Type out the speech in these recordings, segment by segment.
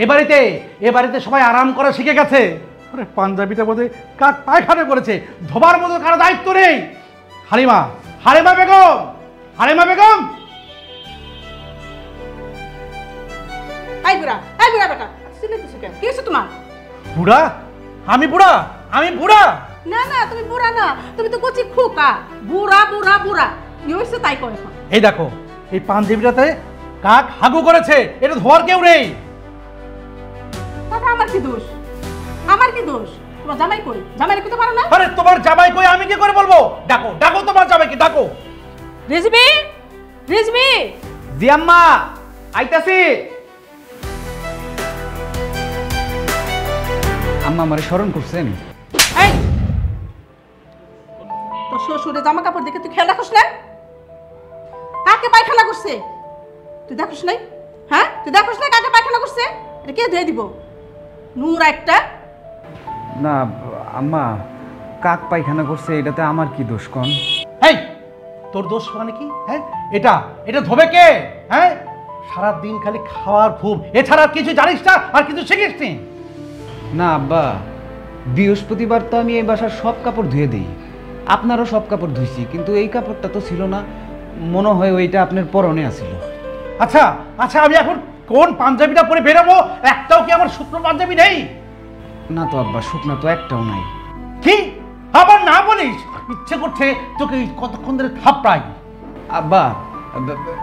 এ বাড়িতে সবাই আরাম করা শিখে গেছে। আরে পাঞ্জাবিটা বোধহয় কাক পায়খানা করেছে, ধোবার মতো কারো দায়িত্ব নেই। হালিমা বেগম, হালিমা বেগম। এই বুড়া বেটা, চিল্লাইতেছো কেন? কি হয়েছে তোমার? বুড়া? আমি বুড়া? না না, তুমি বুড়া না, তুমি তো কচি খোকা। বুড়া কি হয়েছে তাই কও এখন। এই দেখো, এই পাঞ্জাবিটাতে কাক হাগু করেছে, এটা ধোয়ার কেউ নেই। তাহলে আমার কি দোষ? তোমার জামাই কই? জামাই কইতে পারো না? আরে তোমার জামাই কই আমি কি করে বলবো? ডাকো তোমার জামাইকে ডাকো। রিজবি জি আম্মা, আইতাছি। আম্মা আমারে স্মরণ করছেন? এই তোর শ্বশুরের জামা কাপড় দেখে তুই খেয়াল রাখিস না? কাকে পায়খানা করছে তুই দেখিস নাই? হ্যাঁ, তুই দেখিস না কাকে পায়খানা করছে? এটা কে ধুয়ে দিব? নূর একটা। না আম্মা, কাক পায়খানা করছে, এটাতে আমার কি দোষ কোন? এই তোর দোষ মানে কি? হ্যাঁ, এটা ধোবে কে? হ্যাঁ, সারাদিন খালি খাওয়ার খুব, এছাড়া কিছু জানিস না, আর কিছু শিখিস নি? না আব্বা, বৃহস্পতিবার তো আমি এই বাসার সব কাপড় ধুয়ে দিই, আপনারও সব কাপড় ধুইছি, কিন্তু এই কাপড়টা তো ছিল না, মনে হয় ওইটা আপনার পরনে আছিল। আচ্ছা আমি এখন কোন পাঞ্জাবিটা পরে বেরোবো? একটাও কি আমার শুকনো পাঞ্জাবি নেই? না তো আব্বা, শুকনা তো একটাও নাই। কি আবার না বলিস? ইচ্ছে করছে তোকে কতক্ষণ ধরে থাপড়াই। আব্বা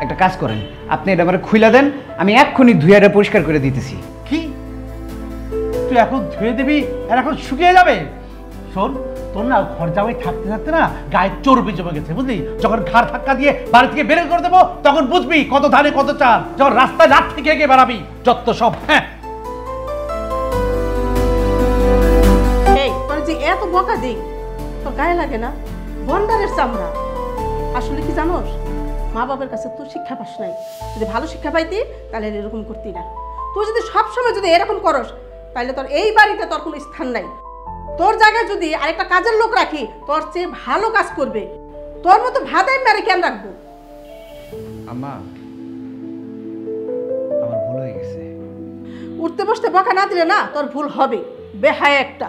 একটা কাজ করেন, আপনি এটা আমার খুইলা দেন, আমি এক্ষুনি ধুয়ারে পরিষ্কার করে দিতেছি। কি তুই এখন ধুয়ে দিবি আর এখন শুকিয়ে যাবে? শোন, তোর না ঘর জামাই থাকতে থাকতে না গায়ে চর্বি জমে গেছে, বুঝলি? যখন ঘাড় ধাক্কা দিয়ে বাড়ি থেকে বের করে দেবো তখন বুঝবি কত ধানে কত চাল। যখন রাস্তায় রাত থেকে গিয়ে বেড়াবি যত সব। হ্যাঁ, এই তোর যে এত বকা দিই তোর গায়ে লাগে না? বন্ডারের চামড়া। আসলে কি জানোস, মা বাবার কাছে তুই শিক্ষা পাস নাই। যদি ভালো শিক্ষা পাইতি তাহলে এরকম করতি না। তুই যদি সবসময় যদি এরকম করস তাহলে তোর এই বাড়িতে তোর কোনো স্থান নাই। তোর জায়গায় যদি আরেকটা কাজের লোক রাখি তোর চেয়ে ভালো কাজ করবে। তোর মতো ভাদাই মেরে কেন রাখবো? আম্মা আমার ভুল হয়ে গেছে। উঠতে বসতে বকা না দিলে না তোর ভুল হবে, বেহায়া একটা।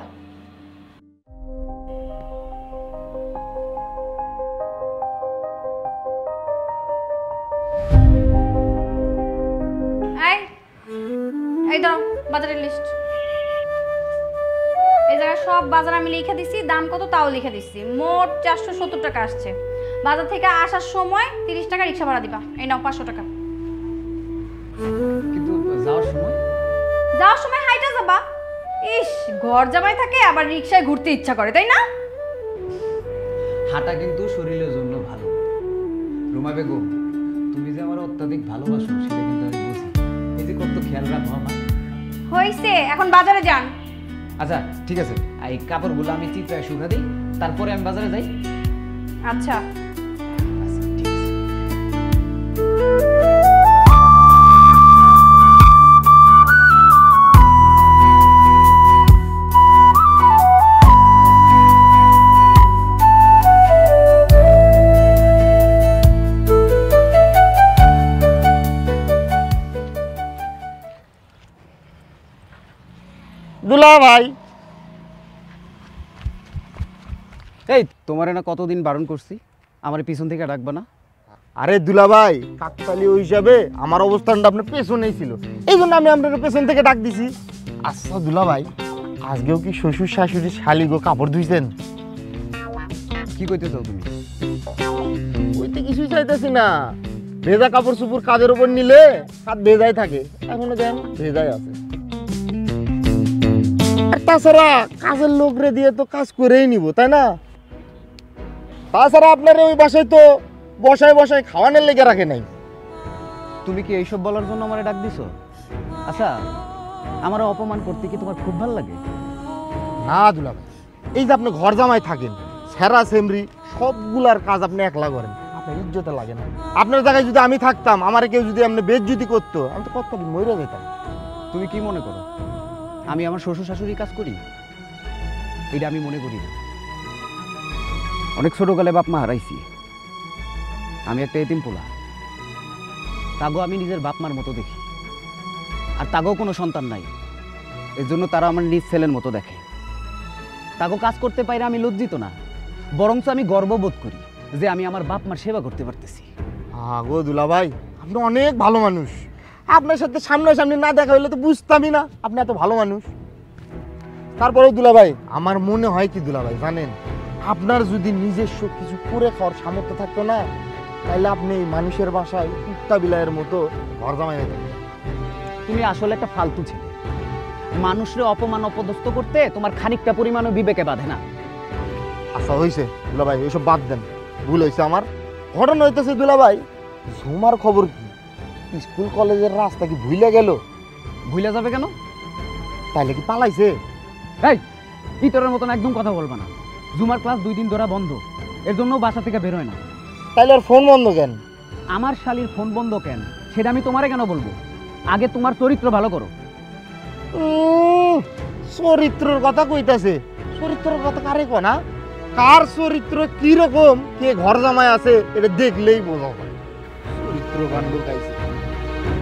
এই ধরো বাজারের লিস্ট। এই জায়গায় সব বাজার আমি লিখে দিছি, দাম কত তাও লিখে দিছি। মোট 470 টাকা আসছে। বাজার থেকে আসার সময় 30 টাকা রিক্সা ভাড়া দিবা। এই নাও 500 টাকা। কিন্তু যাওয়ার সময় হাইটা যাবা। ইস, ঘর জামাই থাকে আবার রিক্সায় ঘুরতে ইচ্ছা করে, তাই না? হাঁটা কিন্তু শরীরের জন্য ভালো। রুমা বেগম, তুমি যে আমার অত্যাধিক ভালোবাসো সেটা কিন্তু আমি বুঝি। এই যে কত খেয়াল রাখো আমার। হইছে, এখন বাজারে যান। আচ্ছা ঠিক আছে, এই কাপড়গুলো আমি চিত্রায় শুকা দিই, তারপরে আমি বাজারে যাই। আচ্ছা ঠিক আছে। দুলা ভাই, এই তোমার না কতদিন বারণ করছি আমার পিছন থেকে ডাকবা না? আরে দুলা ভাই, কাকতালি ওই হিসাবে আমার অবস্থানটা আপনার পেছনেই ছিল, এই জন্য আমি আপনার পেছন থেকে ডাক দিছি। আচ্ছা দুলা ভাই, আজকেও কি শ্বশুর শাশুড়ি শালি গো কাপড় ধুইছেন? কি কইতে চাও তুমি? ওইতে কিছুই চাইতেছি না, ভেজা কাপড় চুপুর কাজের উপর নিলে হাত ভেজাই থাকে, এখনো দেন ভেজাই আছে। তাছাড়া কাজের লোক রে দিয়ে তো কাজ করেই নিব, তাই না? তাছাড়া আপনার ওই বাসায় তো বসায় বসায় খাওয়ানোর লেগে রাখে নাই। তুমি কি এইসব বলার জন্য আমারে ডাক দিছো? আচ্ছা, আমার অপমান করতে কি তোমার খুব ভালো লাগে? না দুলা ভাই, এই যে আপনি ঘর জামাই থাকেন, সেরা সেমরি সবগুলার কাজ আপনি একলা করেন, আপনার ইজ্জতে লাগে না। আপনার জায়গায় যদি আমি থাকতাম, আমার কেউ যদি আপনি বেইজ্জতি করতো, আমি তো কত মরে যেতাম। তুমি কি মনে করো আমি আমার শ্বশুর শাশুড়ি কাজ করি? এটা আমি মনে করি না। অনেক ছোটকালে বাপ মা হারাইছি, আমি একটা এতিম পোলা, তাগো আমি নিজের বাপ মার মতো দেখি। আর তাকেও কোনো সন্তান নাই, এর জন্য তারা আমার নিজ ছেলের মতো দেখে। তাকেও কাজ করতে পাইলে আমি লজ্জিত না, বরঞ্চ আমি গর্ববোধ করি যে আমি আমার বাপ মার সেবা করতে পারতেছি। গো দুলা ভাই, আপনি অনেক ভালো মানুষ। আপনার সাথে সামনাসামনি না দেখা হইলে তো বুঝতামই না আপনি এত ভালো মানুষ। তারপরেও দুলা ভাই, আমার মনে হয় কি দুলা ভাই জানেন, আপনার যদি নিজস্ব কিছু করে খাওয়ার সামর্থ্য থাকতো না, তাহলে আপনি এই মানুষের বাসায় কুত্তা বিলাইয়ের মতো ঘর জামাই হয়ে থাকতেন। তুমি আসলে একটা ফালতু ছেলে। মানুষের অপমান অপদস্থ করতে তোমার খানিকটা পরিমাণও বিবেকে বাঁধে না। আচ্ছা হয়েছে দুলা ভাই, ওইসব বাদ দেন, ভুল হয়েছে আমার। ঘটনা হইতেছে দুলা ভাই, ঝুমার খবর কি? স্কুল কলেজের রাস্তা কি ভুলে গেল? ভুলে যাবে কেন? তাইলে কি পালাইছে? এই ইতরের মতন একদম কথা বলবা না। জুমার ক্লাস 2 দিন ধরে বন্ধ, এর জন্য বাসা থেকে বেরোয় না। তাইলে ওর ফোন বন্ধ কেন? আমার শালীর ফোন বন্ধ কেন সেটা আমি তোমারে কেন বলবো? আগে তোমার চরিত্র ভালো করো। চরিত্রের কথা কইতাছে। চরিত্রের কথা কারে কয় না? কার চরিত্র কি রকম, কে ঘর জামাই আছে এটা দেখলেই বোঝা যায়। চরিত্র গান গাইছে।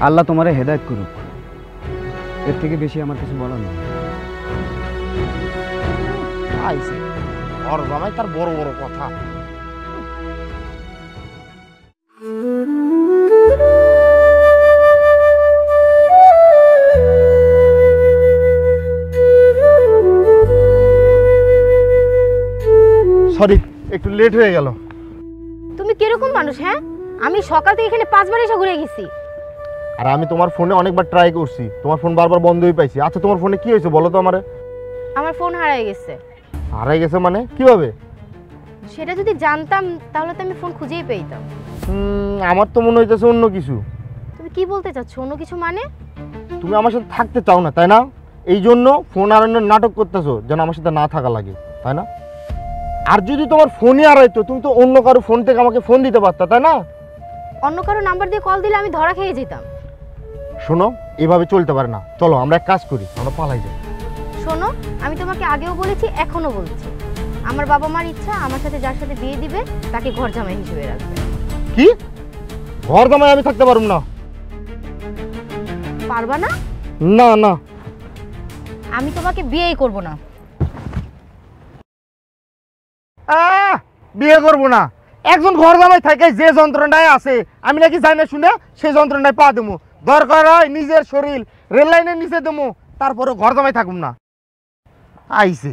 আল্লাহ তোমারে হেদায়েত করুক, এর থেকে বেশি আমার কিছু বলার নেই। আইছে ঘর জামাই, তার বড় বড় কথা। সরি, একটু লেট হয়ে গেল। তুমি কিরকম মানুষ? হ্যাঁ, আমি সকাল থেকে এখানে 5 বার এসে ঘুরে গেছি। আর আমি তোমার ফোনে অনেকবার ট্রাই করছি, তোমার ফোন বারবার বন্ধই পাইছি। আচ্ছা তোমার ফোনে কি হয়েছে বলো তো আমারে। আমার ফোন হারিয়ে গেছে। হারাই গেছে মানে কিভাবে? সেটা যদি জানতাম তাহলে তো আমি ফোন খুঁজেই পেতাম। আমার তো মনে হইতেছে অন্য কিছু। তুমি কি বলতে চাচ্ছ অন্য কিছু মানে? তুমি আমার সাথে থাকতে চাও না তাই না? এই জন্য ফোন হারানোর নাটক করতেছো যেন আমার সাথে না থাকা লাগে, তাই না? আর যদি তোমার ফোনই হারাইতো, তুমি তো অন্য কারো ফোন থেকে আমাকে ফোন দিতে পারতা, তাই না? অন্য কারো নাম্বার দিয়ে কল দিলে আমি ধরা খেয়ে যেতাম। শোনো, এভাবে চলতে পারে না। চলো আমরা এক কাজ করি, আমরা পালাই যাই। শোনো, আমি তোমাকে আগেও বলেছি, এখনো বলছি, আমার বাবা মার ইচ্ছা আমার সাথে যার সাথে বিয়ে দিবে তাকে ঘর জামাই হিসেবে রাখবে। কি? ঘর জামাই আমি থাকতে পারবো না? পারবা না? না না, আমি তোমাকে বিয়েই করব না। বিয়ে করবো না? একজন ঘর জামাই থাকে যে যন্ত্রণায় আছে, আমি নাকি জানি না শুনে সেই যন্ত্রণায় পা দেবো। দরকার হয় নিজের শরীর রেল লাইনের নিচে দেবো, তারপরে ঘর জামাই থাকুম না। আইছে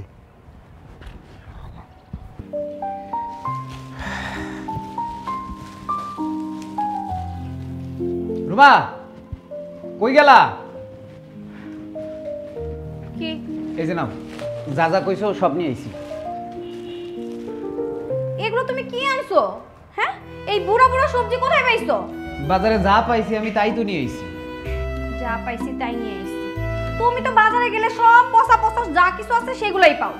রুমা, কই গেলা? কি? এই যে নাও, যা যা কইছো সব নিয়ে আইছি। এগুলো তুমি কি আনছো? হ্যাঁ, এই বুড়া বুড়া সবজি কোথায় পাইছো? বাজারে যা পাইছি আমি তাই তো নিয়ে আইছি। যা পাইছি তাই নিয়ে এসেছি। তুমি তো বাজারে গেলে সব পচা পচা যা কিছু আছে সেগুলাই পাও।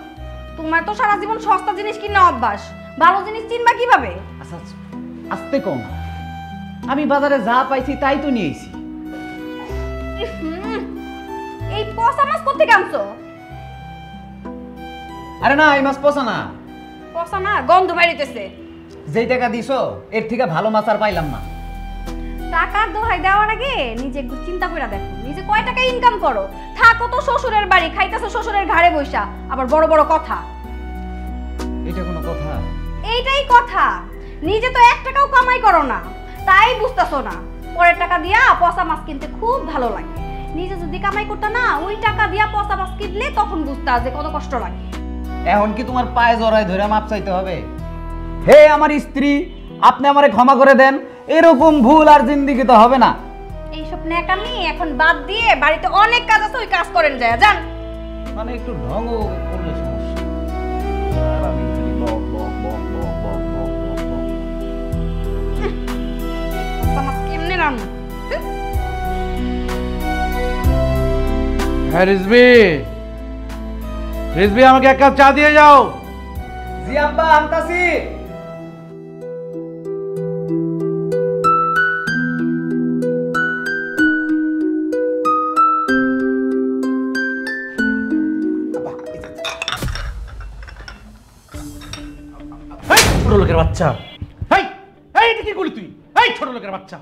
তোমার তো সারা জীবন সস্তা জিনিস কিনা অভ্যাস, ভালো জিনিস চিনবা কিভাবে? আচ্ছা আস্তে কম, আমি বাজারে যা পাইছি তাই তো নিয়ে আইছি। এই পচা মাছ কোথেকে আনছো? আরে না, এই মাছ পচা না। পচা না, গন্ধ বাইরেতেছে। যেই টাকা দিছো এর থেকে ভালো মাছ আর পাইলাম না। টাকার দোহাই দেওয়ার আগে নিজে একটু চিন্তা করে দেখো, নিজে কয় টাকা ইনকাম করো। থাকো তো শ্বশুরের বাড়ি, খাইতেছো শ্বশুরের ঘাড়ে বইসা, আবার বড় বড় কথা। এটা কোনো কথা? এইটাই কথা। নিজে তো 1 টাকাও কামাই করো না, তাই বুঝতেছো না। পরের টাকা দিয়া পচা মাছ কিনতে খুব ভালো লাগে। নিজে যদি কামাই করতে না, ওই টাকা দিয়া পচা মাছ কিনলে তখন বুঝতা যে কত কষ্ট লাগে। এখন কি তোমার পায়ে জড়ায় ধরে মাপ চাইতে হবে? হে আমার স্ত্রী, আপনি আমারে ক্ষমা করে দেন, এরকম ভুল আর জিন্দেগিতে হবে না। এইসব ন্যাকামি এখন বাদ দিয়ে বাড়িতে অনেক কাজ আছে, ওই কাজ করেন যায় যান। মানে একটু ঢং করলে সমস্যা। আর আমি খালি বক বক বক বক বক বক বক বক। পচা মাছ কেমনে রান্না? হ্যাঁ রিজবি, রিজবি আমাকে 1 কাপ চা দিয়ে যাও। জি আব্বা, আনতাছি। ছোট লোকের বাচ্চা, এটা কি করলি তুই? এই ছোট লোকের বাচ্চা,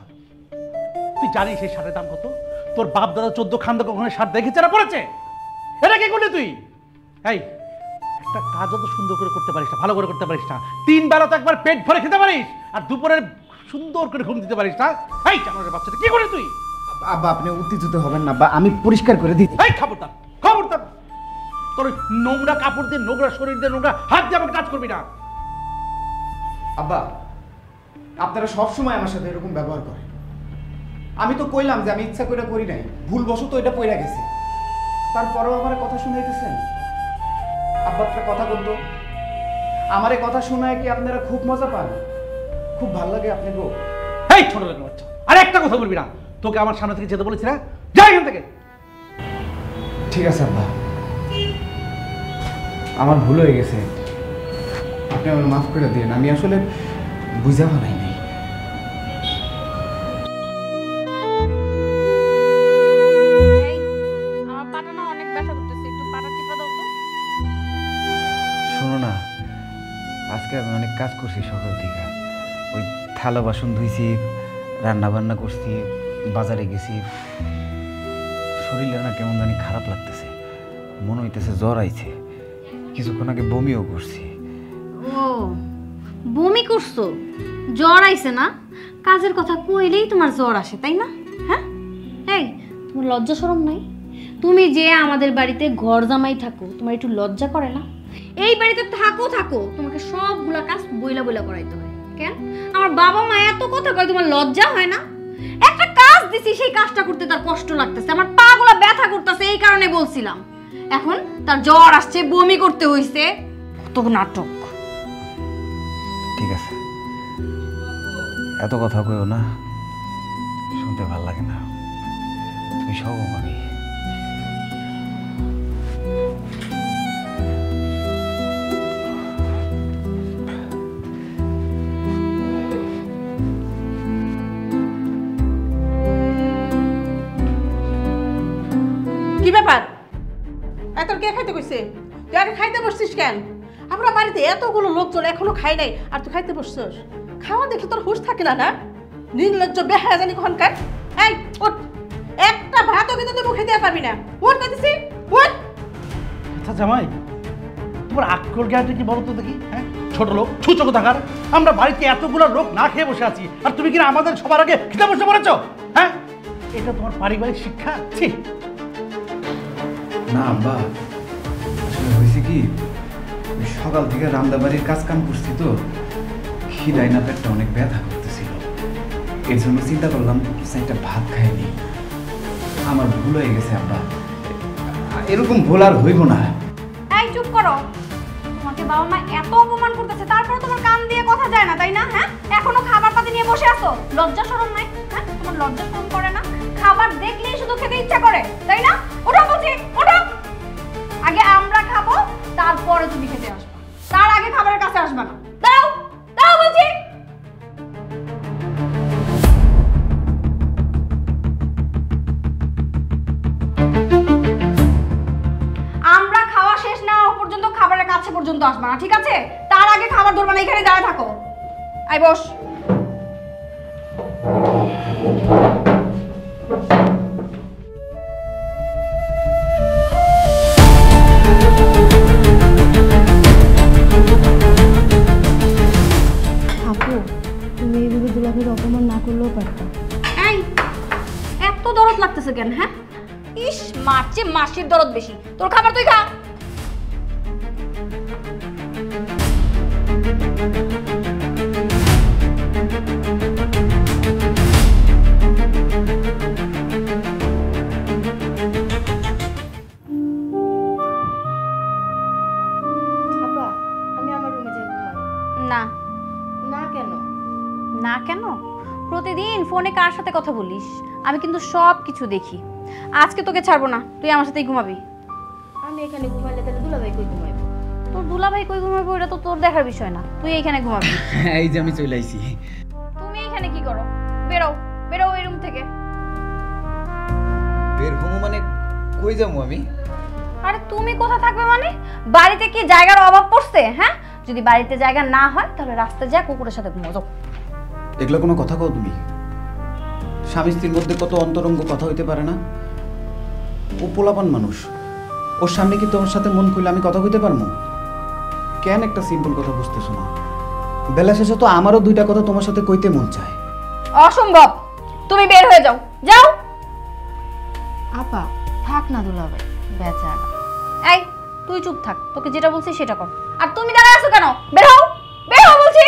তুই জানিস এই শার্টের দাম কত? তোর বাপ দাদা 14 খান্দা কখনো সার দেখেছে না পড়েছে? এটা কি করলি তুই? এই একটা কাজ অত সুন্দর করে করতে পারিস না, ভালো করে করতে পারিস না। 3 বেলা তো একবার পেট ভরে খেতে পারিস, আর দুপুরে সুন্দর করে ঘুম দিতে পারিস না। এই জানোয়ারের বাচ্চাটা কি করলি তুই? আব্বা আপনি উত্তেজিত হবেন না, বা আমি পরিষ্কার করে দিই। এই খবরদার খবরদার, তোর ওই নোংরা কাপড় দিয়ে, নোংরা শরীর দিয়ে, নোংরা হাত দিয়ে আমাকে কাজ করবি না। আব্বা আপনারা সব সময় আমার সাথে এরকম ব্যবহার করেন। আমি তো কইলাম যে আমি ইচ্ছা করে করি নাই, ভুলবশত এটা পইরা গেছে, তারপরেও আমার কথা শুনাইতেছেন। আব্বা একটা কথা বলতো, আমার এই কথা শোনায় কি আপনারা খুব মজা পান? খুব ভালো লাগে আপনি গো? এই ছোট লোকের বাচ্চা, আর একটা কথা বলবি না। তোকে আমার সামনে থেকে যেতে বলেছি না, যা এখান থেকে। ঠিক আছে আব্বা, আমার ভুল হয়ে গেছে, আপনি আমার মাফ করে দিন। আমি আসলে বুঝা ভালাই নাই। আমার পাটা না অনেক ব্যথা করতেছে, একটু পাটা টিপা দাও তো। শোনো না, আজকে আমি অনেক কাজ করছি সকাল থেকে। ওই থালা বাসন ধুইছি, রান্না বান্না করছি, বাজারে গেছি। শরীরটা না কেমন জানি খারাপ লাগতেছে, মনে হইতেছে জ্বর আইছে। কিছুক্ষণ আগে বমিও করছি। ও বমি করছো, জ্বর আইছে না? কাজের কথা কইলেই তোমার জ্বর আসে, তাই না? হ্যাঁ, এই তোমার লজ্জা শরম নাই? তুমি যে আমাদের বাড়িতে ঘর জামাই থাকো, তোমার একটু লজ্জা করে না? এই বাড়িতে থাকো থাকো, তোমাকে সবগুলা কাজ বইলা বইলা করাইতে হয় কেন? আমার বাবা মা এত কথা কয়, তোমার লজ্জা হয় না? একটা কাজ দিছি, সেই কাজটা করতে তার কষ্ট লাগতেছে, আমার পা গুলা ব্যথা করতেছে, এই কারণে বলছিলাম। এখন তার জ্বর আসছে, বমি করতে হইছে, কত নাটক। ঠিক আছে, এত কথা কইও না, শুনতে ভাল লাগে না। তুমি সব আমি কি ব্যাপার? তোর কে খাইতে কইছে? তুই আগে খাইতে বসছিস কেন? আমরা বাড়িতে এতগুলো লোকজন এখনো খাই নাই, আর তুই খাইতে বসছিস? খাওয়া দেখলে তোর হুঁশ থাকে না? না নির্লজ্জ বেহায়া জানি কখনকার। এই ওঠ, একটা ভাতও কিন্তু তুই মুখে দিয়ে পারবি না। ওঠ কইতেছি, ওঠ। আচ্ছা জামাই, তোমার আক্কর জ্ঞানটা কি বলো তো দেখি? হ্যাঁ, ছোট লোক, ছুচো থাকার। আমরা বাড়িতে এতগুলো লোক না খেয়ে বসে আছি, আর তুমি কিনা আমাদের সবার আগে খেতে বসে পড়েছ? হ্যাঁ, এটা তোমার পারিবারিক শিক্ষা? ছি। না আব্বা, আসলে হয়েছে কি, সকাল থেকে রান্নাবাড়ির কাজ কাম করছি তো, খিদায় না পেটটা অনেক ব্যথা করতেছিল। এর জন্য চিন্তা করলাম একটা ভাত খাইনি। আমার ভুল হয়ে গেছে আব্বা, এরকম ভুল আর হইব না। এই চুপ করো, তোমাকে বাবা মা এত অপমান করতেছে, তারপরে তোমার কান দিয়ে কথা যায় না, তাই না? হ্যাঁ, এখনো খাবার পাতে নিয়ে বসে আছো, লজ্জা শরম নাই? হ্যাঁ, তোমার লজ্জা শরম করে না? খাবার দেখলেই শুধু খেতে ইচ্ছা করে, তাই না? ওঠো বলছি, ওঠো। আগে আমরা খাবো, তারপরে তুমি খেতে আসবে, তার আগে খাবারের কাছে আসবে না। দাও দাও বলছি। আমরা খাওয়া শেষ না হওয়া পর্যন্ত খাবারের কাছে পর্যন্ত আসবে না, ঠিক আছে? তার আগে খাবার ধরবে না, এখানে দাঁড়ায় থাকো। আই বস। আপু, তুমি এইভাবে দুলাভাইয়ের অপমান না করলেও পারতাম। এই এত দরদ লাগতেছে কেন? হ্যাঁ, ইস, মারছে মাসির দরদ বেশি। তোর খাবার তুই খা। আপা, আমি আমার রুমে যাই ঘুমাই। না না কেন? না কেন? প্রতিদিন ফোনে কার সাথে কথা বলিস? আমি কিন্তু সব কিছু দেখি। আজকে তোকে ছাড়বো না, তুই আমার সাথেই ঘুমাবি। আমি এখানে ঘুমাইলে তাহলে দুলাভাই কই ঘুমাইবো? তোর দুলাভাই কই ঘুমাবো এটা তো তোর দেখার বিষয় না, তুই এইখানে ঘুমাবি। এই যে আমি চলে আইছি। তুমি এইখানে কি করো? বেরো, বেরো এই রুম থেকে। বের হবো মানে কই যাবো আমি? আরে তুমি কোথায় থাকবে মানে? বাড়িতে কি জায়গার অভাব পড়ছে? হ্যাঁ, যদি বাড়িতে জায়গা না হয় তাহলে রাস্তায় যা কুকুরের সাথে ঘুমো। যাও। এগুলো কোনো কথা কও তুমি? স্বামী স্ত্রীর মধ্যে কত অন্তরঙ্গ কথা হইতে পারে না। ও পোলাপান মানুষ, ওর সামনে কি তোমার সাথে মন খুলে আমি কথা কইতে পারবো? কেন একটা সিম্পল কথা বুঝতেছো না? বেলা শেষে তো আমারও দুইটা কথা তোমার সাথে কইতে মন চায়। অসম্ভব, তুমি বের হয়ে যাও, যাও। আপা থাক না দুলাভাই, বেচারা। এই তুই চুপ থাক, তোকে যেটা বলছি সেটা কর। আর তুমি দাঁড়ায় আছো কেন? বের হও, বের হও বলছি।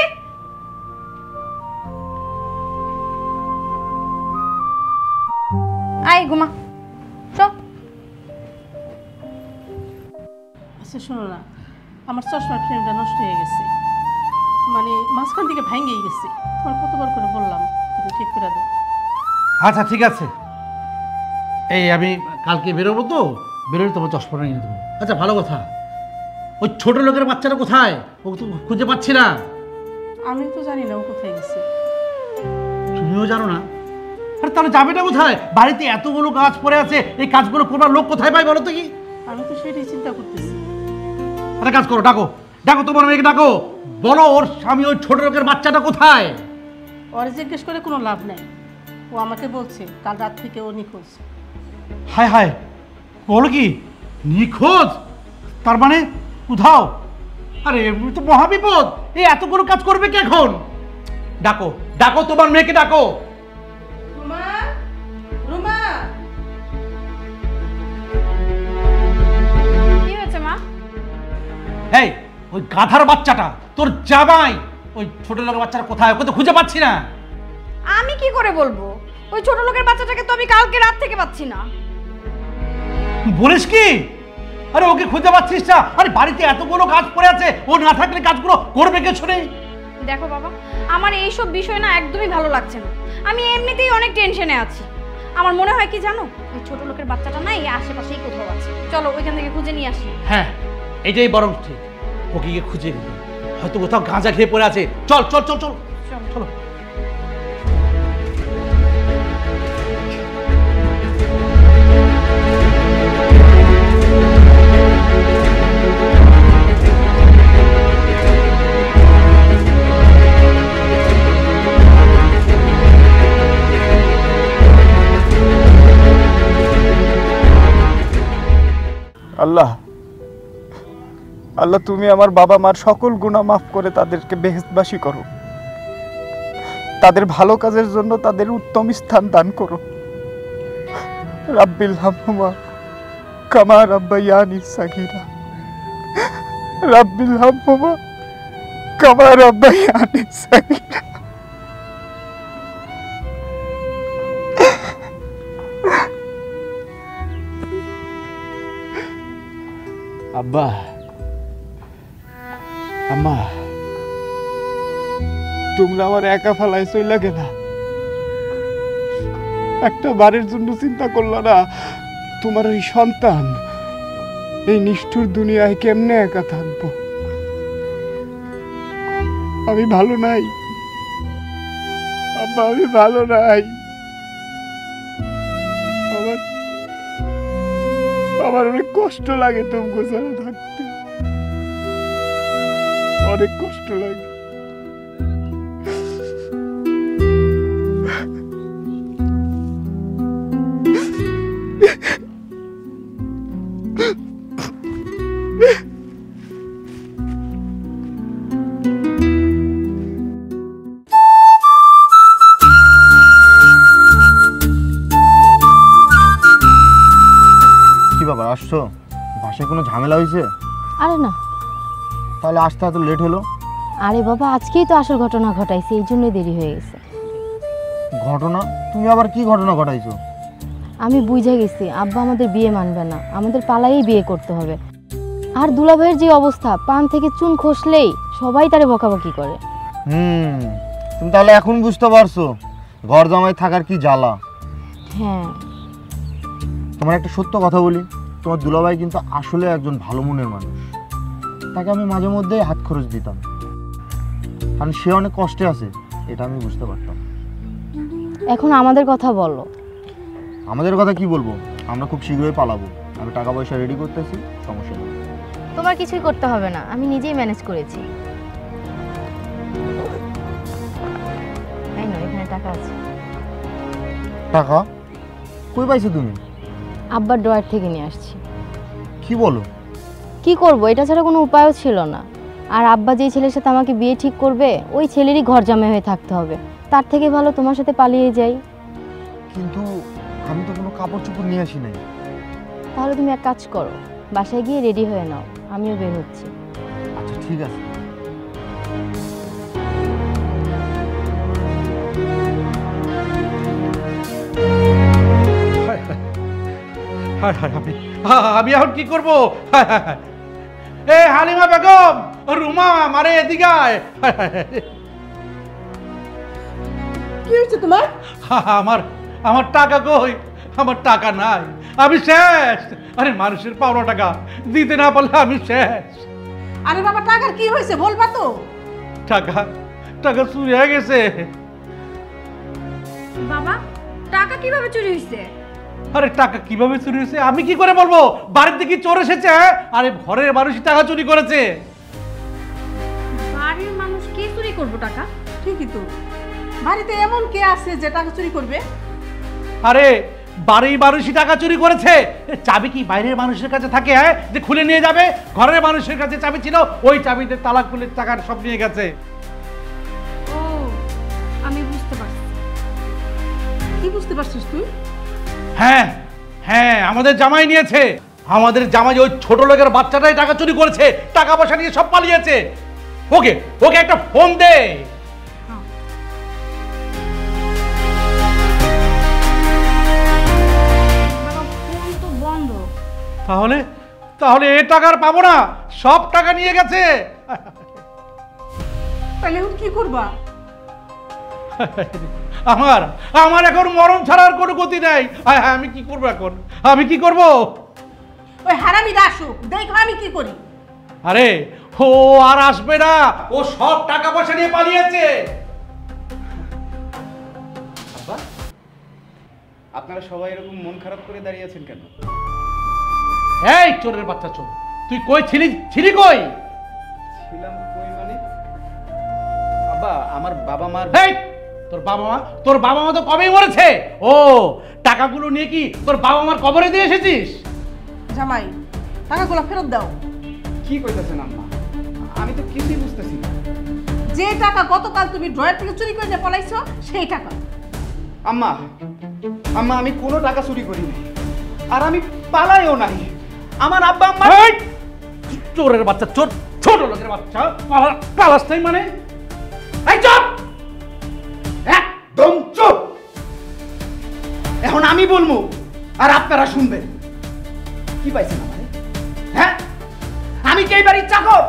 আই ঘুমা, চল। আচ্ছা শোনো না, আমার চশমার ফ্রেমটা নষ্ট হয়ে গেছে, মানে মাঝখান থেকে ভেঙেই গেছে। তোমার কতবার করে বললাম তুমি ঠিক করে দাও। আচ্ছা ঠিক আছে, এই আমি কালকে বেরোবো, তো বেরোলে তোমার চশমাটা নিয়ে দেবো। আচ্ছা ভালো কথা, ওই ছোট লোকের বাচ্চাটা কোথায়? ও তো খুঁজে পাচ্ছি না। আমি তো জানি না ও কোথায় গেছে। তুমিও জানো না? আরে তাহলে যাবেটা কোথায়? বাড়িতে এতগুলো কাজ পড়ে আছে, এই কাজগুলো করবার লোক কোথায় পাই বলো তো? কি আমি তো সেটাই চিন্তা করতেছি। একটা কাজ করো, ডাকো ডাকো তোমার মেয়েকে, ডাকো, বলো ওর স্বামী ওই ছোট লোকের বাচ্চাটা কোথায়। ওরে জিজ্ঞেস করে কোনো লাভ নাই, ও আমাকে বলছে কাল রাত থেকে ও নিখোঁজ। হায় হায়, বলো কি নিখোঁজ? তার মানে কোথাও? আরে এমনি তো মহাবিপদ, এই এতগুলো কাজ করবে কে এখন? ডাকো ডাকো তোমার মেয়েকে, ডাকো। রুমা, রুমা। কি হয়েছে মা? এই ওই গাধার বাচ্চাটা তোর জামাই, ওই ছোট লোকের বাচ্চাটা কোথায়? ওকে তো খুঁজে পাচ্ছি না। আমি কি করে বলবো? ওই ছোট লোকের বাচ্চাটাকে তো আমি কালকে রাত থেকে পাচ্ছি না। বলিস কি? আরে ওকে খুঁজে পাচ্ছিস না? আরে বাড়িতে এতগুলো কাজ পড়ে আছে, ও না থাকলে কাজগুলো করবে কে শুনে? দেখো বাবা, আমার এইসব বিষয় না একদমই ভালো লাগছে না। আমি এমনিতেই অনেক টেনশনে আছি। আমার মনে হয় কি জানো, ওই ছোট লোকের বাচ্চাটা না এই আশেপাশেই কোথাও আছে। চলো ওইখান থেকে খুঁজে নিয়ে আসি। হ্যাঁ এটাই বরং ঠিক, ওকে গিয়ে খুঁজে নিবি, হয়তো কোথাও গাঁজা খেয়ে পড়ে আছে। চল চল চল চল চলো। আল্লাহ, আল্লাহ তুমি আমার বাবা মার সকল গুনাহ মাফ করে তাদেরকে বেহেশতবাসী করো, তাদের ভালো কাজের জন্য তাদের উত্তম স্থান দান করো। রাব্বিল হামহুমা কামা রাব্বায়ানি সাগীরা, রাব্বিল হামহুমা কামা রাব্বায়ানি সাগীরা। আব্বা, আম্মা, তোমরা আমার একা ফেলায় চইলা গেলা, একটা বাড়ির জন্য চিন্তা করলো না? তোমার ওই সন্তান এই নিষ্ঠুর দুনিয়ায় কেমনে একা থাকবো? আমি ভালো নাই আব্বা, আমি ভালো নাই। আমার অনেক কষ্ট লাগে তোমাকে ছাড়া থাকতে, অনেক কষ্ট লাগে। আসছো? বাসায় কোনো ঝামেলা হয়েছে? আরে না। তাহলে আসতে এত লেট হলো? আরে বাবা, আজকেই তো আসল ঘটনা ঘটাইছে, এই জন্যই দেরি হয়ে গেছে। ঘটনা? তুমি আবার কি ঘটনা ঘটাইছো? আমি বুঝে গেছি আব্বা আমাদের বিয়ে মানবে না, আমাদের পালাইই বিয়ে করতে হবে। আর দুলাভাইয়ের যে অবস্থা, পান থেকে চুন খসলেই সবাই তারে বকাবকি করে। তুমি তাহলে এখন বুঝতে পারছো ঘর জামাই থাকার কি জ্বালা। হ্যাঁ। তোমার একটা সত্য কথা বলি, তোমার দুলাভাই কিন্তু আসলে একজন ভালো মনের মানুষ। তাকে আমি মাঝে মধ্যে হাত খরচ দিতাম, কারণ সে অনেক কষ্টে আছে, এটা আমি বুঝতে পারতাম। এখন আমাদের কথা বলো। আমাদের কথা কি বলবো? আমরা খুব শীঘ্রই পালাবো, আমি টাকা পয়সা রেডি করতেছি, সমস্যা নেই। তোমার কিছুই করতে হবে না, আমি নিজেই ম্যানেজ করেছি। এই নাও, এখানে টাকা আছে। টাকা কই পাইছো তুমি? আব্বার ড্রয়ার থেকে নিয়ে আসছি। কি বলো? কি করব, এটা ছাড়া কোনো উপায়ও ছিল না। আর আব্বা যেই ছেলের সাথে আমাকে বিয়ে ঠিক করবে ওই ছেলেরই ঘর জামাই হয়ে থাকতে হবে। তার থেকে ভালো তোমার সাথে পালিয়ে যাই। কিন্তু আমি তো কোনো কাপড় চোপড় নিয়ে আসি নাই। তাহলে তুমি এক কাজ করো, বাসায় গিয়ে রেডি হয়ে নাও, আমিও বের হচ্ছি। আচ্ছা ঠিক আছে। হায় হায়, আমি এখন কি করবো? হায় হায় হায়। এ হালিমা বেগম, রুমা মারে এদিকে আয়। হায় হায় হায়। কি হয়েছে তোমার? আমার আমার টাকা কই? আমার টাকা নাই, আমি শেষ। আরে মানুষের পাওনা টাকা দিতে না পারলে আমি শেষ। আরে বাবা, টাকার কি হয়েছে বলবা তো? টাকা টাকা চুরি হয়ে গেছে। বাবা, টাকা কিভাবে চুরি হয়েছে? আরে টাকা কিভাবে চুরি হয়েছে আমি কি করে বলবো? বাড়ির দিকে চোর এসেছে। হ্যাঁ? আরে ঘরের মানুষই টাকা চুরি করেছে। বাড়ির মানুষ কে চুরি করবো টাকা? ঠিকই তো, বাড়িতে এমন কে আছে যে টাকা চুরি করবে? আরে বাড়ির মানুষই টাকা চুরি করেছে। এ, চাবি কি বাইরের মানুষের কাছে থাকে? হ্যাঁ, যে খুলে নিয়ে যাবে? ঘরের মানুষের কাছে চাবি ছিল, ওই চাবিতে তালা খুলে টাকার সব নিয়ে গেছে। ও, আমি বুঝতে পারছি। কি বুঝতে পারছিস তুই? হ্যাঁ হ্যাঁ, আমাদের জামাই নিয়েছে। আমাদের জামাই ওই ছোট লোকের বাচ্চাটাই টাকা চুরি করেছে, টাকা পয়সা নিয়ে সব পালিয়েছে। ওকে ওকে একটা ফোন দে। বাবা, ফোন তো বন্ধ। তাহলে তাহলে এ টাকা আর পাবো না, সব টাকা নিয়ে গেছে। তাহলে এখন কি করবা? আমার আমার এখন মরণ ছাড়ার কোনো গতি নাই। হ্যাঁ হ্যাঁ, আমি কি করবো এখন? আমি কি করব? ওই হারামিরা আসুক, দেখো আমি কি করি। আরে ও আর আসবে না, ও সব টাকা পয়সা নিয়ে পালিয়েছে। আব্বা, আপনারা সবাই এরকম মন খারাপ করে দাঁড়িয়ে আছেন কেন? এই চোরের বাচ্চা চোর, তুই কই ছিলি? ছিলি কই? ছিলাম কই মানে? আব্বা, আমার বাবা মার এই তোর বাবা মা তো কবেই মরেছে। ও টাকাগুলো নিয়ে কি তোর বাবা মার কবরে দিয়ে এসেছিস? জামাই, টাকাগুলো ফেরত দাও। কি কইতাছেন আম্মা? আমি তো কিছুই বুঝতেছি না। যে টাকা গতকাল তুমি ড্রয়ার থেকে চুরি করে নিয়ে পলাইছো সেই টাকা। আম্মা আম্মা, আমি কোনো টাকা চুরি করি নাই, আর আমি পালাইও নাই। আমার আব্বা আম্মা এই, চোরের বাচ্চা চোর, ছোট লোকের বাচ্চা, পালাস নাই মানে? এই চুপ, একদম চুপ। এখন আমি বলবো আর আপনারা শুনবেন। কি পাইছেন আমারে? হ্যাঁ, আমি কি এই বাড়ির চাকর?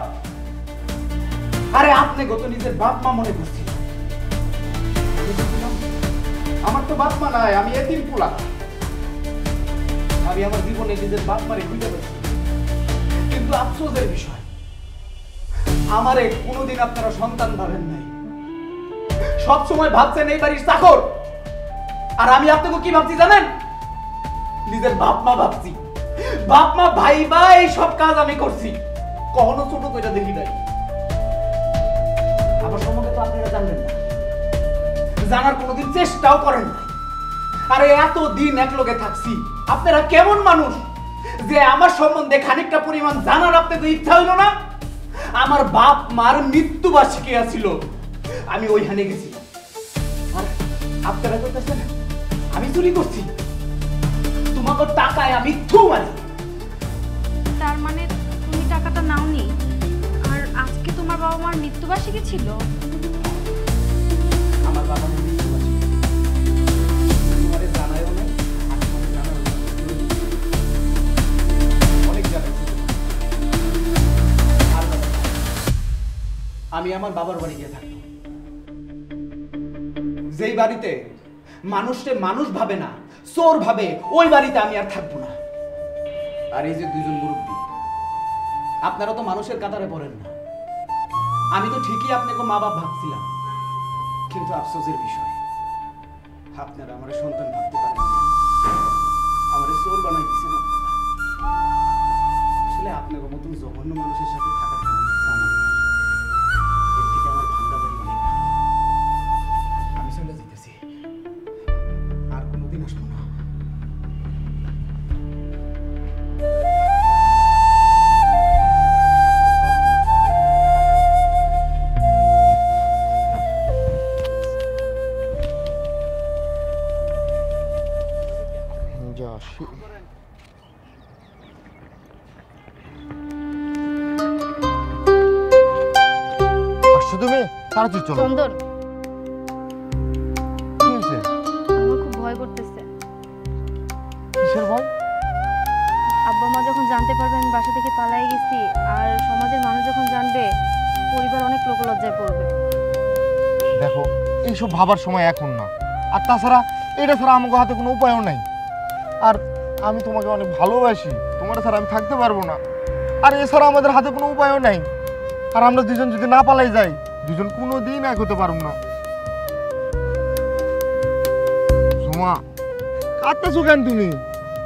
আরে আপনি গত নিজের বাপ মা মনে করছি। আমার তো বাপ মা নাই, আমি এতিম পোলা। আমি আমার জীবনে নিজের বাপ মারে খুঁজে পেয়েছি, কিন্তু আফসোসের বিষয় আমারে কোনোদিন আপনারা সন্তান ভাবেন নাই। সব সময় ভাবছেন এই বাড়ির চাকর। আর আমি আপনাকে কি ভাবছি জানেন? নিজের বাপ মা ভাবছি। বাপ মা ভাই ভাই সব কাজ আমি করছি, কখনো ছোট কইটা দেখি নাই। আমার সম্পর্কে তো আপনারা জানবেন না, জানার কোনোদিন চেষ্টাও করেন না। আরে এতদিন এক লগে থাকছি, আপনারা কেমন মানুষ যে আমার সম্বন্ধে খানিকটা পরিমাণ জানার আপনাদের ইচ্ছা হইল না? আমার বাপ মার মৃত্যুবার্ষিকী আছিল, আমি ওইখানে গেছিলাম। আর আপনারা কইতেছেন আমি চুরি করছি? তোমাকে টাকায় আমি থু মারি। তার মানে তুমি টাকাটা নাওনি? আর আজকে তোমার বাবা মার মৃত্যুবার্ষিকী ছিল? আমার বাবা মার মৃত্যুবার্ষিকী তোমারে জানায়ও না, আর তোমারে জানাও না। অনেক জানাইছি। আর বাবা, আমি আমার বাবার বাড়ি গিয়ে থাকবো, যেই বাড়িতে মানুষকে মানুষ ভাবে না, চোর ভাবে, ওই বাড়িতে আমি আর থাকবো না। আর এই যে দুজন মুরব্বী, আপনারা তো মানুষের কাতারে পড়েন না। আমি তো ঠিকই আপনাকে মা বাপ ভাবছিলাম, কিন্তু আফসোসের বিষয় আপনারা আমার সন্তান ভাবতে পারেন না, আমার চোর বানাই দিচ্ছেন আপনারা। আসলে আপনার মতন জঘন্য মানুষের সাথে থাকার কোনো ইচ্ছা আমার নাই। এর থেকে আমার ভাঙ্গা বাড়ি অনেক ভালো। আমি চলে যেতেছি, আর কোনোদিন আসছো তুমি? তাড়াতাড়ি চলো। চন্দন, কি হয়েছে? আমার খুব ভয় করতেছে। কিসের ভয়? আব্বা মা যখন জানতে পারবে আমি বাসা থেকে পালাই গেছি, আর সমাজের মানুষ যখন জানবে, পরিবার অনেক লোকলজ্জায় পড়বে। দেখো, এইসব ভাবার সময় এখন না। আর তাছাড়া এটা ছাড়া আমাকে হাতে কোনো উপায়ও নাই। আর আমি তোমাকে অনেক ভালোবাসি, তোমার ছাড়া আমি থাকতে পারবো না। আর এছাড়া আমাদের হাতে কোনো উপায়ও নাই। আর আমরা দুজন যদি না পালাই যাই, দুজন কোনো দিন এক হতে পারবো না। ঝুমা, কাঁদতেছো কেন তুমি?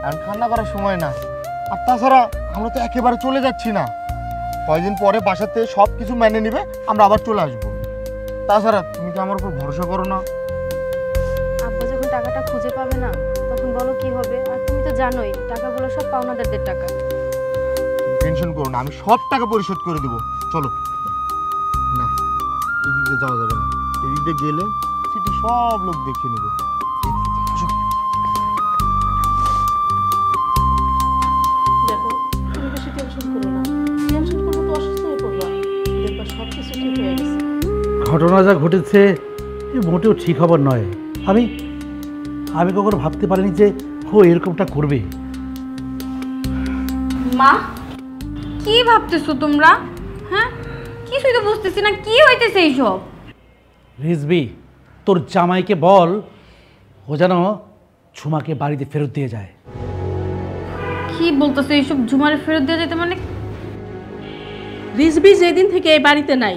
এখন কান্না করার সময় না। আর তাছাড়া আমরা তো একেবারে চলে যাচ্ছি না। কয়েকদিন পরে বাসাতে সব কিছু মেনে নিবে, আমরা আবার চলে আসবো। তাছাড়া তুমি কি আমার উপর ভরসা করো না? আব্বা যখন টাকাটা খুঁজে পাবে না, তখন বলো কি হবে? আর তুমি তো জানোই টাকাগুলো সব পাওনাদারদের টাকা। টেনশন করো না, আমি সব টাকা পরিশোধ করে দেবো। চলো। না, এদিক দিয়ে যাওয়া যাবে না। এদিক দিয়ে গেলে সেটি সব লোক দেখে নেবে। আসো। দেখো, তুমি বেশি টেনশন করো না। টেনশন করলে তো অসুস্থ হয়ে পড়বা। দেখবা সব কিছু ঠিক হয়ে গেছে। ঘটনা যা ঘটেছে এ মোটেও ঠিক খবর নয়। আমি আমি কখনো ভাবতে পারিনি যে ও এরকমটা করবে। মা, কি ভাবতেছো তোমরা? হ্যাঁ, কিছুই তো বুঝতেছি না, কি হইতেছে এইসব? রিজবি, তোর জামাইকে বল ও যেন ঝুমাকে বাড়িতে ফেরত দিয়ে যায়। কি বলতেছো এইসব? ঝুমারে ফেরত দিয়ে যেতে মানে? রিজবি যেদিন থেকে এই বাড়িতে নাই,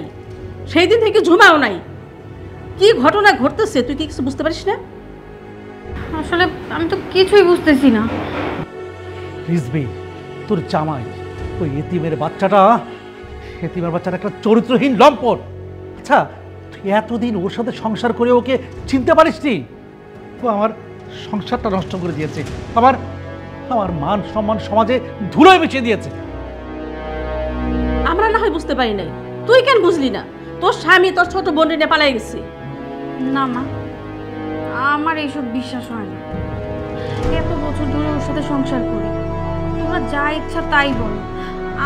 সেই দিন থেকে ঝুমাও নাই। কি ঘটনা ঘটতেছে তুই কি কিছু বুঝতে পারিস না? আসলে আমি তো কিছুই বুঝতেছি না। রিজবি, তোর জামাই ওই এতিমের বাচ্চাটা একটা চরিত্রহীন লম্পট। আচ্ছা, তুই এতদিন ওর সাথে সংসার করে ওকে চিনতে পারিসনি? ও আমার সংসারটা নষ্ট করে দিয়েছে, আমার আমার মান সম্মান সমাজে ধুলোয় মিশিয়ে দিয়েছে। আমরা না হয় বুঝতে পারি নাই, তুই কেন বুঝলি না? তোর স্বামী তোর ছোট বোন নিয়ে পালাই গেছে। না মা, আমার এইসব বিশ্বাস হয় না। এত বছর ধরে ওর সাথে সংসার করি, তোমরা যা ইচ্ছা তাই বলো,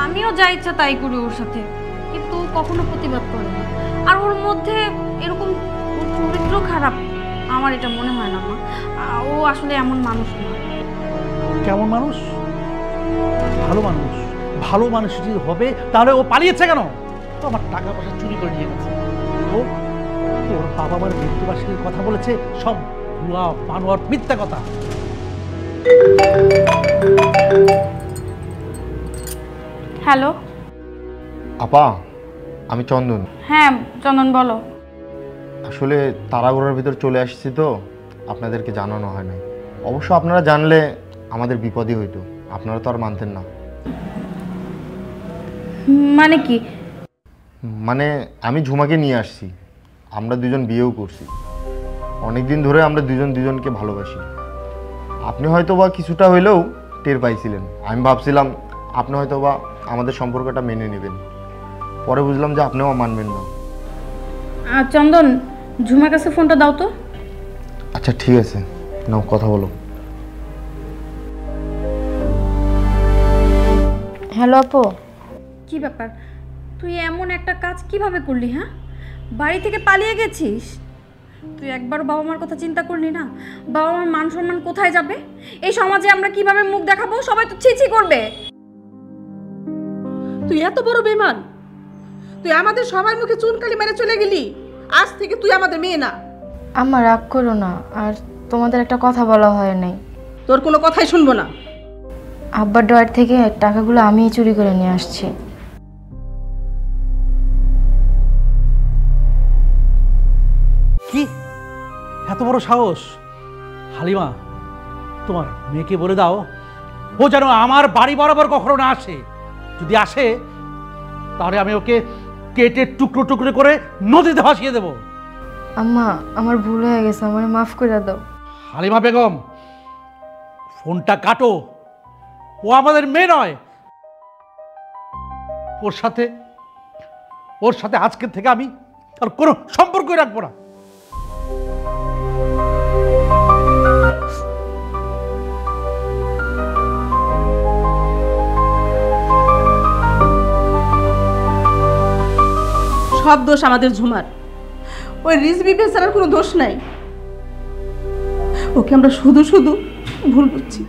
আমিও যা ইচ্ছা তাই করি ওর সাথে, কিন্তু ও কখনো প্রতিবাদ করে না। আর ওর মধ্যে এরকম ওর চরিত্র খারাপ, আমার এটা মনে হয় না মা। ও আসলে এমন মানুষ না। কেমন মানুষ? ভালো মানুষ। ভালো মানুষ যদি হবে তাহলে ও পালিয়েছে কেন? তো আমার টাকা পয়সা চুরি করে নিয়ে গেছে। ও ওর বাবা মার মৃত্যুবার্ষিকীর কথা বলেছে, সব ভুয়া বানোয়ার মিথ্যা কথা। হ্যালো। আপা, আমি চন্দন। হ্যাঁ চন্দন, বলো। আসলে তাড়াহুড়োর ভিতর চলে আসছি তো, আপনাদেরকে জানানো হয় নাই। অবশ্য আপনারা জানলে আমাদের বিপদই হইতো, আপনারা তো আর মানতেন না। মানে কি? মানে আমি ঝুমাকে নিয়ে আসছি, আমরা দুজন বিয়েও করছি। অনেক দিন ধরে আমরা দুজন দুজনকে ভালোবাসি। আপনি হয়তো বা কিছুটা হইলেও টের পাইছিলেন। আমি ভাবছিলাম আপনি হয়তো বা আমাদের সম্পর্কটা মেনে নেবেন, পরে বুঝলাম যে আপনিও মানবেন না। চন্দন, ঝুমার কাছে ফোনটা দাও তো। আচ্ছা ঠিক আছে, নাও কথা বলো। হ্যালো আপু। কি ব্যাপার, তুই এমন একটা কাজ কিভাবে করলি? হ্যাঁ, বাড়ি থেকে পালিয়ে গেছিস? তুই একবারও বাবা মার কথা চিন্তা করলি না? বাবা মার মান সম্মান কোথায় যাবে? এই সমাজে আমরা কিভাবে মুখ দেখাবো? সবাই তো ছি ছি করবে। তুই এত বড় বেঈমান! তুই আমাদের সবার মুখে চুনকালি মেরে চলে গেলি। আজ থেকে তুই আমাদের মেয়ে না। আম্মা রাগ করো না, আর তোমাদের একটা কথা বলা হয় নাই। তোর কোনো কথাই শুনবো না। আব্বার ডয়ার থেকে টাকাগুলো আমিই চুরি করে নিয়ে আসছি। কি এত বড় সাহস? হালিমা, তোমার মেয়েকে বলে দাও ও যেন আমার বাড়ি বরাবর কখনো না আসে। যদি আসে তাহলে আমি ওকে কেটে টুকরো টুকরো করে নদীতে ভাসিয়ে দেব। আম্মা, আমার ভুল হয়ে গেছে, আমারে মাফ করে দাও। হালিমা বেগম, ফোনটা কাটো। ও আমাদের মেয়ে নয়। ওর সাথে আজকের থেকে আমি আর কোনো সম্পর্কই রাখবো না। সব দোষ আমাদের ঝুমার। ওই রিজবি বেচারার কোনো দোষ নাই। ওকে আমরা শুধু শুধু ভুল বুঝছি।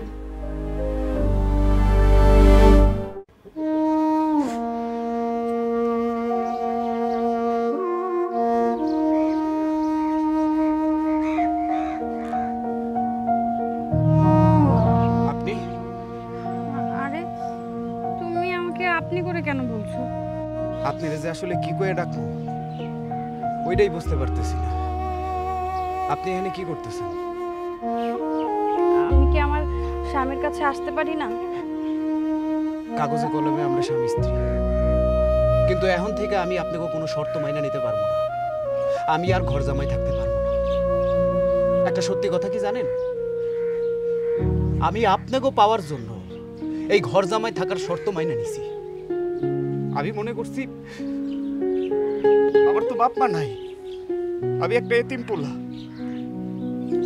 আপনি আরে তুমি আমাকে আপনি করে কেন বলছো? আপনি যে আসলে কি করে ডাকবো ওইটাই বুঝতে পারতেছি না। আপনি এখানে কি করতেছেন? আমি কি আমার স্বামীর কাছে আসতে পারি না? কাগজে কলমে আমরা স্বামী স্ত্রী, কিন্তু এখন থেকে আমি আপনাকে কোনো শর্ত মাইনা নিতে পারবো না। আমি আর ঘর জামাই থাকতে পারবো না। একটা সত্যি কথা কি জানেন, আমি আপনাকে পাওয়ার জন্য এই ঘর জামাই থাকার শর্ত মাইনা নিছি। আমি মনে করছি আমার তো বাপ মা নাই, আমি একটা এতিম পোলা,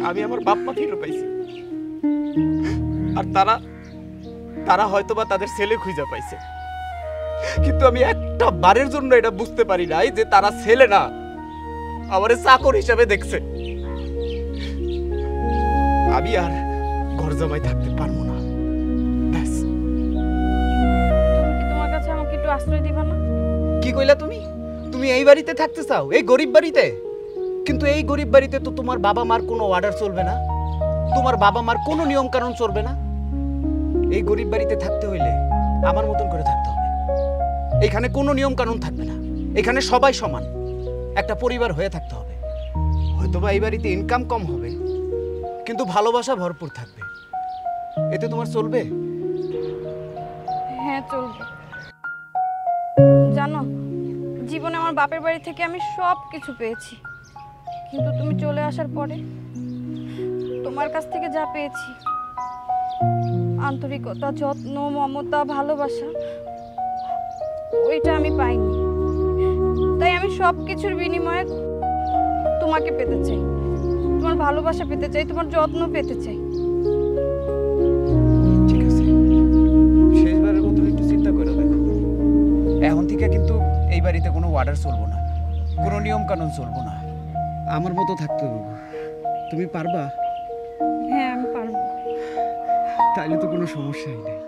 আমি আমার বাপ মা ফিরে পাইছি। আর তারা তারা হয়তোবা তাদের ছেলে খুঁজে পাইছে, কিন্তু আমি একটা বারের জন্য এটা বুঝতে পারি নাই যে তারা ছেলে না, আমারে চাকর হিসাবে দেখছে। আমি আর ঘর জামাই থাকতে পারবো না। ব্যাস। তুমি কি তোমার কাছে আমাকে একটু আশ্রয় দিবা না? কি কইলা তুমি? তুমি এই বাড়িতে থাকতে চাও, এই গরিব বাড়িতে? কিন্তু এই গরিব বাড়িতে তো তোমার বাবা মার কোনো অর্ডার চলবে না, তোমার বাবা মার কোনো নিয়ম কানুন চলবে না। এই গরিব বাড়িতে থাকতে হইলে আমার মতন করে থাকতে হবে। এখানে কোনো নিয়ম কানুন থাকবে না, এখানে সবাই সমান, একটা পরিবার হয়ে থাকতে হবে। হয়তোবা এই বাড়িতে ইনকাম কম হবে, কিন্তু ভালোবাসা ভরপুর থাকবে। এতে তোমার চলবে? হ্যাঁ চলবে। জানো, জীবনে আমার বাপের বাড়ি থেকে আমি সব কিছু পেয়েছি, কিন্তু তুমি চলে আসার পরে তোমার কাছ থেকে যা পেয়েছি, আন্তরিকতা, যত্ন, মমতা, ভালোবাসা, ওইটা আমি পাইনি। তাই আমি সব কিছুর বিনিময়ে তোমাকে পেতে চাই, তোমার ভালোবাসা পেতে চাই, তোমার যত্ন পেতে চাই। ঠিক আছে, শেষবারের মতো একটু চিন্তা করে দেখো। এখন থেকে কিন্তু এই বাড়িতে কোনো অর্ডার চলবো না, কোনো নিয়ম কানুন চলবো না, আমার মতো থাকতে হবে। তুমি পারবা? হ্যাঁ আমি পারবো। তাইলে তো কোনো সমস্যাই নেই।